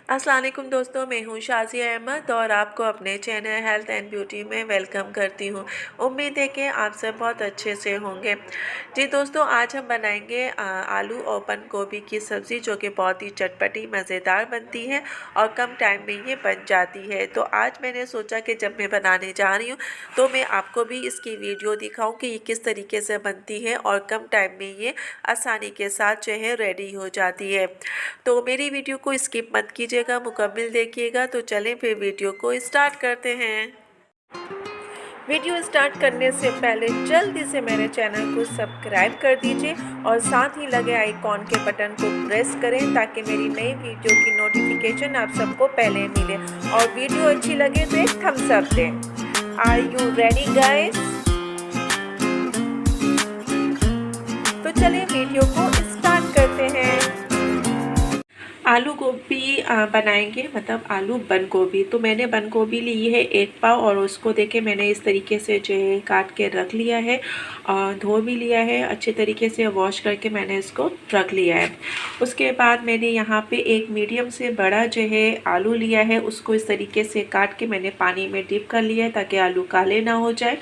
अस्सलाम वालेकुम दोस्तों, मैं हूँ शाज़िया अहमद और आपको अपने चैनल हेल्थ एंड ब्यूटी में वेलकम करती हूँ। उम्मीद है कि आप सब बहुत अच्छे से होंगे। जी दोस्तों, आज हम बनाएंगे आलू और बंद गोभी की सब्ज़ी, जो कि बहुत ही चटपटी मज़ेदार बनती है और कम टाइम में ये बन जाती है। तो आज मैंने सोचा कि जब मैं बनाने जा रही हूँ तो मैं आपको भी इसकी वीडियो दिखाऊँ कि ये किस तरीके से बनती है और कम टाइम में ये आसानी के साथ जो है रेडी हो जाती है। तो मेरी वीडियो को स्किप मत कीजिएगा, मुकम्मल देखिएगा। तो चलें फिर वीडियो को स्टार्ट करते हैं। वीडियो स्टार्ट करने से पहले जल्दी से मेरे चैनल को सब्सक्राइब कर दीजिए और साथ ही लगे आइकॉन के बटन को प्रेस करें ताकि मेरी नई वीडियो की नोटिफिकेशन आप सबको पहले मिले। और वीडियो अच्छी लगे तो एक थम्स अप दें। Are you ready guys? तो चलिए वीडियो को स्टार्ट करते हैं। आलू गोभी बनाएंगे, मतलब आलू बंद गोभी। तो मैंने बंद गोभी ली है 1 पाव और उसको देखे मैंने इस तरीके से जो है काट के रख लिया है और धो भी लिया है अच्छे तरीके से, वॉश करके मैंने इसको रख लिया है। उसके बाद मैंने यहाँ पे एक मीडियम से बड़ा जो है आलू लिया है, उसको इस तरीके से काट के मैंने पानी में डिप कर लिया है ताकि आलू काले ना हो जाए।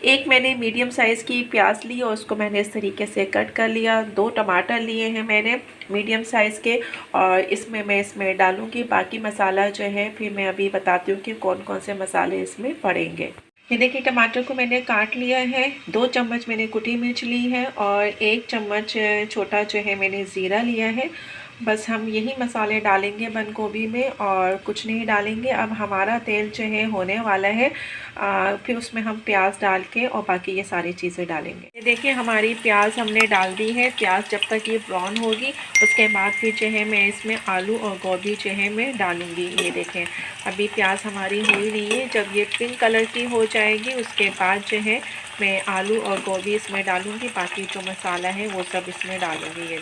एक मैंने मीडियम साइज़ की प्याज ली और उसको मैंने इस तरीके से कट कर लिया। 2 टमाटर लिए हैं मैंने मीडियम साइज़ के और इसमें मैं डालूँगी बाकी मसाला जो है, फिर मैं अभी बताती हूँ कि कौन कौन से मसाले इसमें पड़ेंगे। ये देखिए टमाटर को मैंने काट लिया है। 2 चम्मच मैंने कुटी मिर्च ली है और 1 चम्मच छोटा जो है मैंने ज़ीरा लिया है। बस हम यही मसाले डालेंगे बंद गोभी में और कुछ नहीं डालेंगे। अब हमारा तेल जो है होने वाला है, फिर उसमें हम प्याज डाल के और बाकी ये सारी चीज़ें डालेंगे। ये देखिए हमारी प्याज हमने डाल दी है। प्याज जब तक ये ब्राउन होगी उसके बाद फिर जो है मैं इसमें आलू और गोभी जो है मैं डालूँगी। ये देखें अभी प्याज हमारी हो ही रही है। जब ये पिंक कलर की हो जाएगी उसके बाद जो है मैं आलू और गोभी इसमें डालूँगी, बाकी जो मसाला है वो सब इसमें डालूँगी।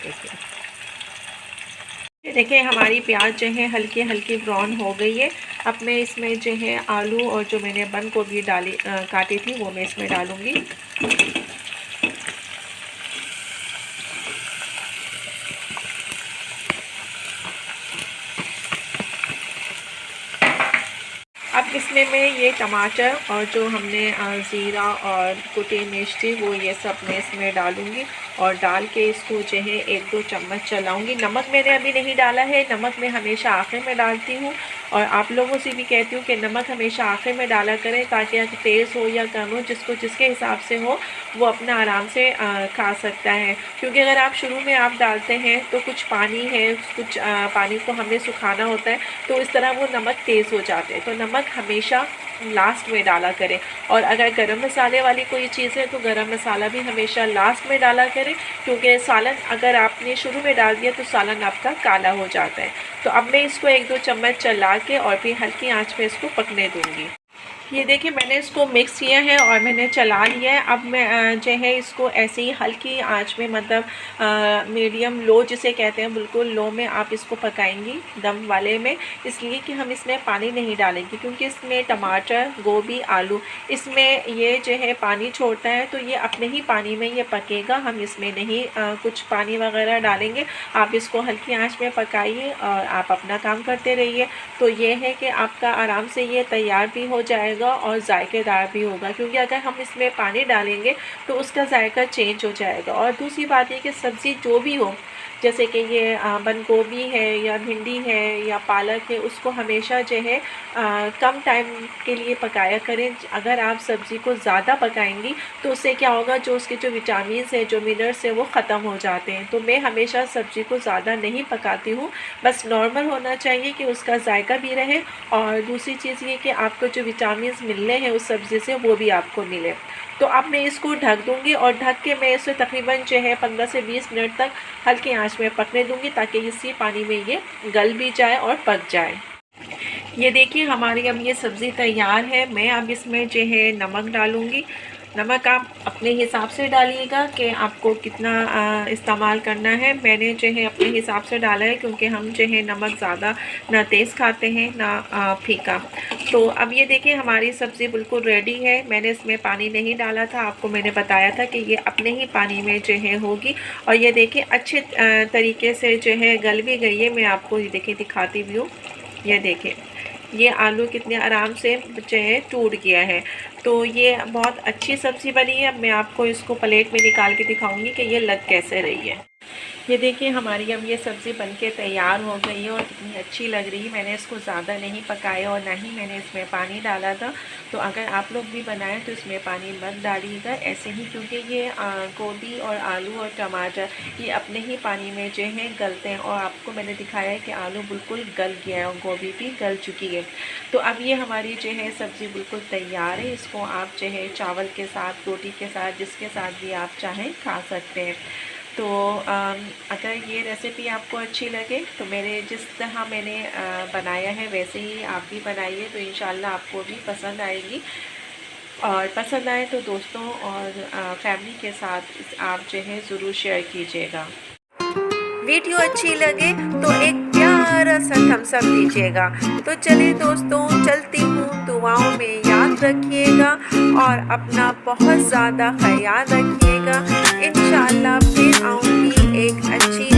ये देखिए हमारी प्याज जो है हल्की हल्की ब्राउन हो गई है। अब मैं इसमें जो है आलू और जो मैंने बंद गोभी डाली काटी थी वो मैं इसमें डालूँगी। अब इसमें मैं ये टमाटर और जो हमने ज़ीरा और कुटी मिर्च थी वो ये सब मैं इसमें डालूँगी और डाल के इसको जो है 1-2 चम्मच चलाऊँगी। नमक मैंने अभी नहीं डाला है, नमक मैं हमेशा आखिर में डालती हूँ और आप लोगों से भी कहती हूँ कि नमक हमेशा आखिर में डाला करें ताकि तेज़ हो या कम हो, जिसको जिसके हिसाब से हो वो अपना आराम से खा सकता है। क्योंकि अगर आप शुरू में आप डालते हैं तो कुछ पानी है, कुछ पानी को हमें सुखाना होता है, तो इस तरह वो नमक तेज़ हो जाते हैं। तो नमक हमेशा लास्ट में डाला करें। और अगर गरम मसाले वाली कोई चीज़ है तो गरम मसाला भी हमेशा लास्ट में डाला करें, क्योंकि सालन अगर आपने शुरू में डाल दिया तो सालन आपका काला हो जाता है। तो अब मैं इसको 1-2 चम्मच चला के और फिर हल्की आंच पे इसको पकने दूँगी। ये देखिए मैंने इसको मिक्स किया है और मैंने चला लिया है। अब मैं जो है इसको ऐसे ही हल्की आंच में, मतलब मीडियम लो जिसे कहते हैं, बिल्कुल लो में आप इसको पकाएंगी दम वाले में, इसलिए कि हम इसमें पानी नहीं डालेंगे क्योंकि इसमें टमाटर गोभी आलू इसमें ये जो है पानी छोड़ता है, तो ये अपने ही पानी में ये पकेगा। हम इसमें नहीं कुछ पानी वगैरह डालेंगे। आप इसको हल्की आंच में पकाइए और आप अपना काम करते रहिए। तो ये है कि आपका आराम से ये तैयार भी हो जाएगा और जायकेदार भी होगा, क्योंकि अगर हम इसमें पानी डालेंगे तो उसका जायका चेंज हो जाएगा। और दूसरी बात ये कि सब्ज़ी जो भी हो, जैसे कि ये बंद गोभी है या भिंडी है या पालक है, उसको हमेशा जो है कम टाइम के लिए पकाया करें। अगर आप सब्ज़ी को ज़्यादा पकाएंगी तो उससे क्या होगा, जो उसके जो विटामिन्स हैं, जो मिनरल्स हैं, वो ख़त्म हो जाते हैं। तो मैं हमेशा सब्ज़ी को ज़्यादा नहीं पकाती हूँ, बस नॉर्मल होना चाहिए कि उसका जायका भी रहे और दूसरी चीज़ ये कि आपको जो विटामिन्स मिलने हैं उस सब्ज़ी से वो भी आपको मिले। तो अब मैं इसको ढक दूँगी और ढक के मैं इसे तकरीबन जो है 15 से 20 मिनट तक हल्की आंच में पकने दूँगी ताकि इसी पानी में ये गल भी जाए और पक जाए। ये देखिए हमारी अब ये सब्ज़ी तैयार है। मैं अब इसमें जो है नमक डालूँगी। नमक आप अपने हिसाब से डालिएगा कि आपको कितना इस्तेमाल करना है। मैंने जो है अपने हिसाब से डाला है क्योंकि हम जो है नमक ज़्यादा ना तेज़ खाते हैं ना फीका। तो अब ये देखिए हमारी सब्ज़ी बिल्कुल रेडी है। मैंने इसमें पानी नहीं डाला था, आपको मैंने बताया था कि ये अपने ही पानी में जो है होगी। और ये देखिए अच्छे तरीके से जो है गल भी गई है। मैं आपको ये देखिए दिखाती भी हूँ। ये देखिए, ये आलू कितने आराम से जो है टूट गया है। तो ये बहुत अच्छी सब्ज़ी बनी है। अब मैं आपको इसको प्लेट में निकाल के दिखाऊंगी कि ये लग कैसे रही है। ये देखिए, हमारी अब ये सब्ज़ी बनके तैयार हो गई है और कितनी अच्छी लग रही है। मैंने इसको ज़्यादा नहीं पकाया और ना ही मैंने इसमें पानी डाला था। तो अगर आप लोग भी बनाएं तो इसमें पानी मत डालिएगा ऐसे ही, क्योंकि ये गोभी और आलू और टमाटर ये अपने ही पानी में जो है गलते हैं। और आपको मैंने दिखाया है कि आलू बिल्कुल गल गया है और गोभी भी गल चुकी है। तो अब ये हमारी जो है सब्ज़ी बिल्कुल तैयार है। इसको आप जो है चावल के साथ, रोटी के साथ, जिसके साथ भी आप चाहें खा सकते हैं। तो अगर ये रेसिपी आपको अच्छी लगे तो मेरे जिस तरह मैंने बनाया है वैसे ही आप भी बनाइए, तो इंशाल्लाह आपको भी पसंद आएगी। और पसंद आए तो दोस्तों और फैमिली के साथ आप जो है ज़रूर शेयर कीजिएगा। वीडियो अच्छी लगे तो एक प्यारा सा थम्स अप दीजिएगा। तो चलिए दोस्तों, चलती हूँ, दुआओं में याद रखिएगा और अपना बहुत ज़्यादा ख्याल रखिएगा। इंशाल्लाह फिर आऊँगी एक अच्छी